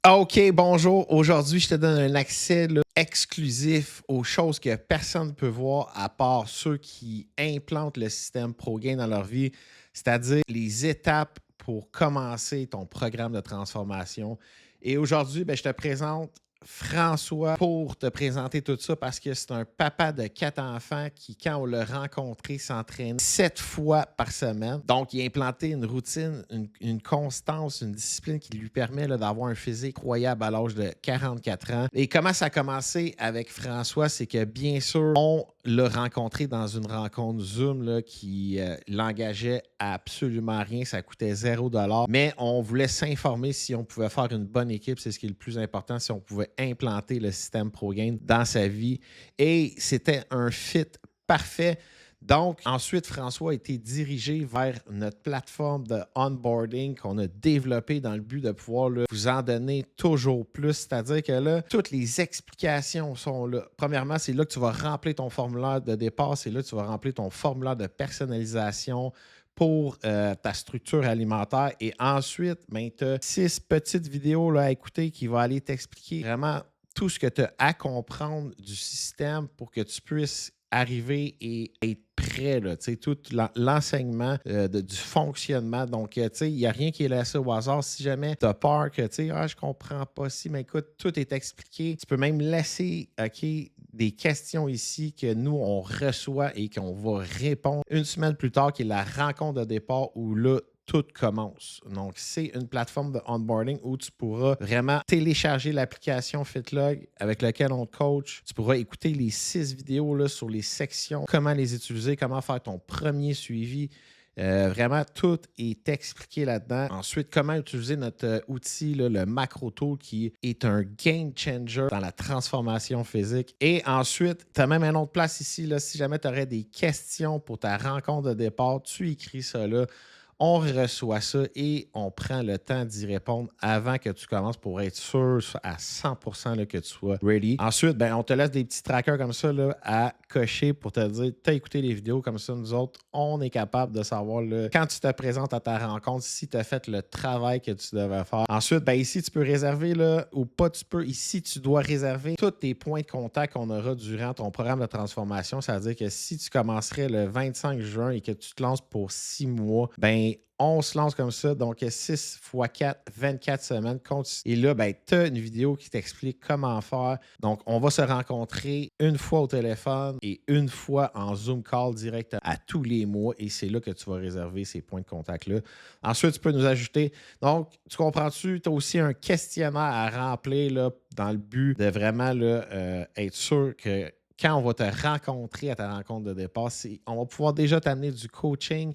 OK, bonjour. Aujourd'hui, je te donne un accès exclusif aux choses que personne ne peut voir à part ceux qui implantent le système ProGain dans leur vie, c'est-à-dire les étapes pour commencer ton programme de transformation. Et aujourd'hui, ben, je te présente François pour te présenter tout ça parce que c'est un papa de 4 enfants qui, quand on l'a rencontré, s'entraîne 7 fois par semaine. Donc, il a implanté une routine, une constance, une discipline qui lui permet d'avoir un physique incroyable à l'âge de 44 ans. Et comment ça a commencé avec François, c'est que bien sûr, on l'a rencontré dans une rencontre Zoom qui l'engageait à absolument rien. Ça coûtait 0 $. Mais on voulait s'informer si on pouvait faire une bonne équipe. C'est ce qui est le plus important, si on pouvait implanter le système ProGain dans sa vie. Et c'était un fit parfait. Donc, ensuite, François a été dirigé vers notre plateforme de onboarding qu'on a développée dans le but de pouvoir vous en donner toujours plus. C'est-à-dire que là, toutes les explications sont là. Premièrement, c'est là que tu vas remplir ton formulaire de départ. C'est là que tu vas remplir ton formulaire de personnalisation pour ta structure alimentaire. Et ensuite, ben, tu as 6 petites vidéos à écouter qui vont aller t'expliquer vraiment tout ce que tu as à comprendre du système pour que tu puisses arriver et être prêt, tout l'enseignement du fonctionnement. Donc, il n'y a rien qui est laissé au hasard. Si jamais tu as peur que, je ne comprends pas si, mais écoute, tout est expliqué. Tu peux même laisser, des questions ici que nous, on reçoit et qu'on va répondre une semaine plus tard, qui est la rencontre de départ où là, tout commence. Donc, c'est une plateforme de onboarding où tu pourras vraiment télécharger l'application FitLog avec laquelle on te coach. Tu pourras écouter les 6 vidéos sur les sections, comment les utiliser, comment faire ton premier suivi. Vraiment, tout est expliqué là-dedans. Ensuite, comment utiliser notre outil, le Macro Tool, qui est un game changer dans la transformation physique. Et ensuite, tu as même une autre place ici. Si jamais tu aurais des questions pour ta rencontre de départ, tu écris ça là. On reçoit ça et on prend le temps d'y répondre avant que tu commences pour être sûr à 100% que tu sois ready. Ensuite, ben, on te laisse des petits trackers comme ça à cocher pour te dire, tu as écouté les vidéos comme ça, nous autres, on est capable de savoir quand tu te présentes à ta rencontre si tu as fait le travail que tu devais faire. Ensuite, ben, ici, tu peux réserver ou pas, tu peux. Ici, tu dois réserver tous tes points de contact qu'on aura durant ton programme de transformation. Ça veut dire que si tu commencerais le 25 juin et que tu te lances pour 6 mois, ben, on se lance comme ça. Donc, 6 x 4, 24 semaines. Et là, ben, tu as une vidéo qui t'explique comment faire. Donc, on va se rencontrer une fois au téléphone et une fois en Zoom call direct à tous les mois. Et c'est là que tu vas réserver ces points de contact-là. Ensuite, tu peux nous ajouter. Donc, tu comprends-tu? Tu as aussi un questionnaire à remplir dans le but de vraiment être sûr que quand on va te rencontrer à ta rencontre de départ, on va pouvoir déjà t'amener du coaching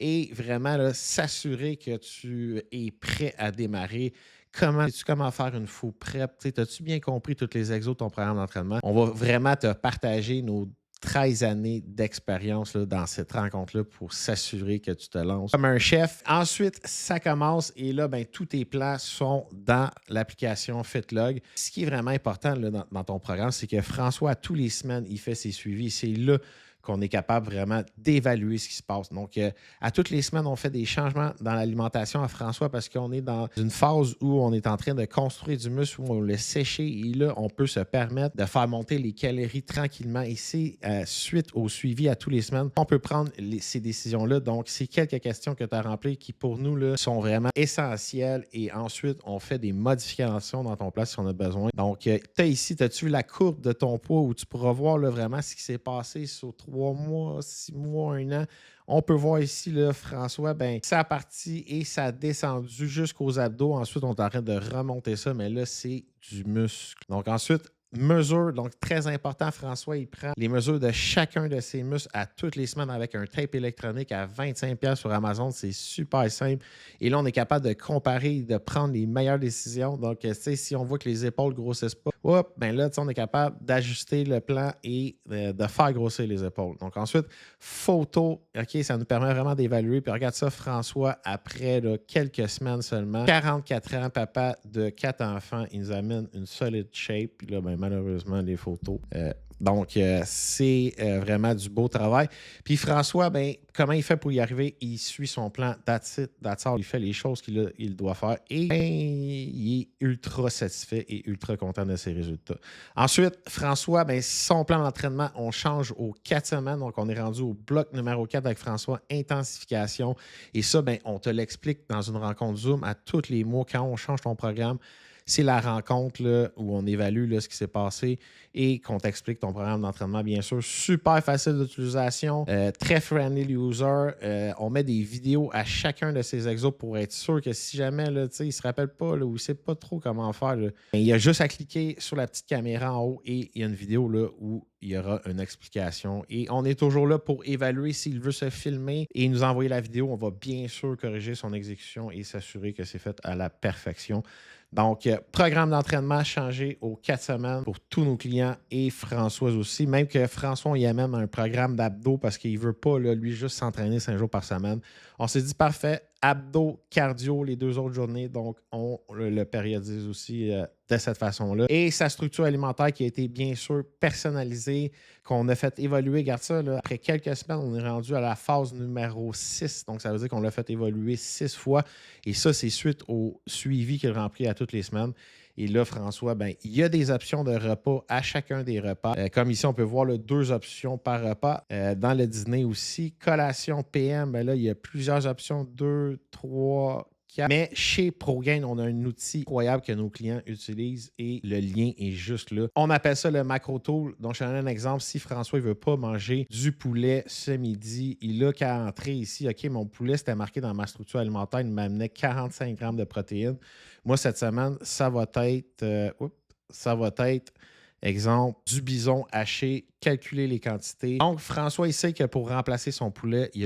et vraiment s'assurer que tu es prêt à démarrer. Sais-tu comment faire une full prep? As-tu bien compris tous les exos de ton programme d'entraînement? On va vraiment te partager nos 13 années d'expérience dans cette rencontre-là pour s'assurer que tu te lances comme un chef. Ensuite, ça commence et là, ben, tous tes plans sont dans l'application FitLog. Ce qui est vraiment important dans ton programme, c'est que François, tous les semaines, il fait ses suivis. C'est là qu'on est capable vraiment d'évaluer ce qui se passe. Donc, à toutes les semaines, on fait des changements dans l'alimentation à François parce qu'on est dans une phase où on est en train de construire du muscle, où on le séché et là, on peut se permettre de faire monter les calories tranquillement. Et c'est suite au suivi à tous les semaines, on peut prendre ces décisions-là. Donc, c'est quelques questions que tu as remplies qui, pour nous, sont vraiment essentielles. Et ensuite, on fait des modifications dans ton plan si on a besoin. Donc, tu as ici, as-tu vu la courbe de ton poids où tu pourras voir vraiment ce qui s'est passé sur 3 mois, 6 mois, 1 an. On peut voir ici, François, ben, ça a parti et ça a descendu jusqu'aux abdos. Ensuite, on est en train de remonter ça, mais là, c'est du muscle. Donc, ensuite, mesure, donc très important, François, il prend les mesures de chacun de ses muscles à toutes les semaines avec un tape électronique à 25$ sur Amazon. C'est super simple. Et là, on est capable de comparer, de prendre les meilleures décisions. Donc, si on voit que les épaules ne grossissent pas, ben là, on est capable d'ajuster le plan et de faire grossir les épaules. Donc, ensuite, photo, OK, ça nous permet vraiment d'évaluer. Puis regarde ça, François, après quelques semaines seulement, 44 ans, papa de 4 enfants, il nous amène une solide shape. Puis là, ben, malheureusement, les photos Donc, c'est vraiment du beau travail. Puis François, ben, comment il fait pour y arriver? Il suit son plan. That's it, that's all. Il fait les choses qu'il doit faire et ben, il est ultra satisfait et ultra content de ses résultats. Ensuite, François, ben, son plan d'entraînement, on change aux 4 semaines. Donc, on est rendu au bloc numéro 4 avec François, intensification. Et ça, ben, on te l'explique dans une rencontre Zoom à tous les mois quand on change ton programme. C'est la rencontre là, où on évalue là, ce qui s'est passé et qu'on t'explique ton programme d'entraînement, bien sûr. Super facile d'utilisation, très friendly user. On met des vidéos à chacun de ces exos pour être sûr que si jamais là, il ne se rappelle pas là, ou il ne sait pas trop comment faire, là, il y a juste à cliquer sur la petite caméra en haut et il y a une vidéo là, où il y aura une explication. Et on est toujours là pour évaluer s'il veut se filmer et nous envoyer la vidéo. On va bien sûr corriger son exécution et s'assurer que c'est fait à la perfection. Donc, programme d'entraînement changé aux 4 semaines pour tous nos clients et François aussi. Même que François, on y amène un programme d'abdos parce qu'il ne veut pas, là, lui, juste s'entraîner 5 jours par semaine. On s'est dit, parfait, abdos, cardio les 2 autres journées. Donc, on le périodise aussi de cette façon-là. Et sa structure alimentaire qui a été bien sûr personnalisée, qu'on a fait évoluer. Regarde ça, là, après quelques semaines, on est rendu à la phase numéro 6. Donc, ça veut dire qu'on l'a fait évoluer 6 fois. Et ça, c'est suite au suivi qu'il remplit à toutes les semaines. Et là, François, ben, il y a des options de repas à chacun des repas. Comme ici, on peut voir là, 2 options par repas. Dans le dîner aussi, collation PM, ben là, il y a plusieurs options, 2, 3, 4. Mais chez ProGain, on a un outil incroyable que nos clients utilisent et le lien est juste là. On appelle ça le macro tool. Donc, je te donne un exemple. Si François ne veut pas manger du poulet ce midi, il n'a qu'à entrer ici. OK, mon poulet, c'était marqué dans ma structure alimentaire, il m'amenait 45 grammes de protéines. Moi, cette semaine, ça va être, exemple, du bison haché, calculer les quantités. Donc, François, il sait que pour remplacer son poulet, il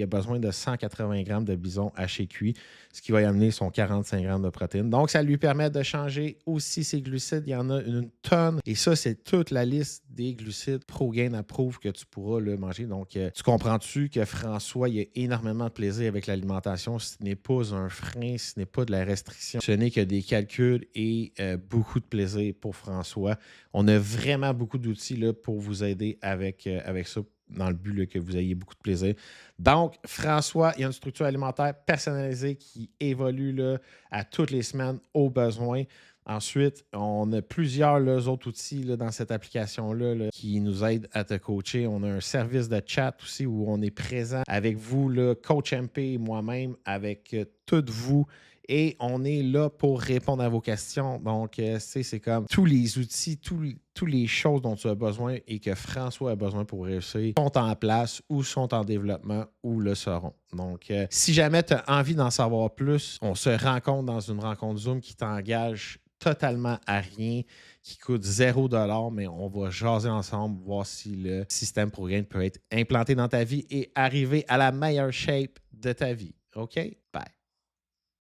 a besoin de 180 grammes de bison haché cuit, ce qui va y amener son 45 grammes de protéines. Donc, ça lui permet de changer aussi ses glucides. Il y en a une tonne. Et ça, c'est toute la liste des glucides ProGain approuve que tu pourras le manger. Donc, tu comprends-tu que François, il a énormément de plaisir avec l'alimentation. Ce n'est pas un frein, ce n'est pas de la restriction. Ce n'est que des calculs et beaucoup de plaisir pour François. On a vraiment beaucoup d'outils là, pour vous aider avec ça, dans le but là, que vous ayez beaucoup de plaisir. Donc, François, il y a une structure alimentaire personnalisée qui évolue là, à toutes les semaines aux besoins. Ensuite, on a plusieurs là, autres outils là, dans cette application-là là, qui nous aident à te coacher. On a un service de chat aussi où on est présent avec vous, là, Coach MP et moi-même, avec toutes vous. Et on est là pour répondre à vos questions. Donc, c'est comme tous les outils, toutes les choses dont tu as besoin et que François a besoin pour réussir sont en place ou sont en développement ou le seront. Donc, si jamais tu as envie d'en savoir plus, on se rencontre dans une rencontre Zoom qui t'engage totalement à rien, qui coûte 0$, mais on va jaser ensemble, voir si le système ProGain peut être implanté dans ta vie et arriver à la meilleure shape de ta vie. OK?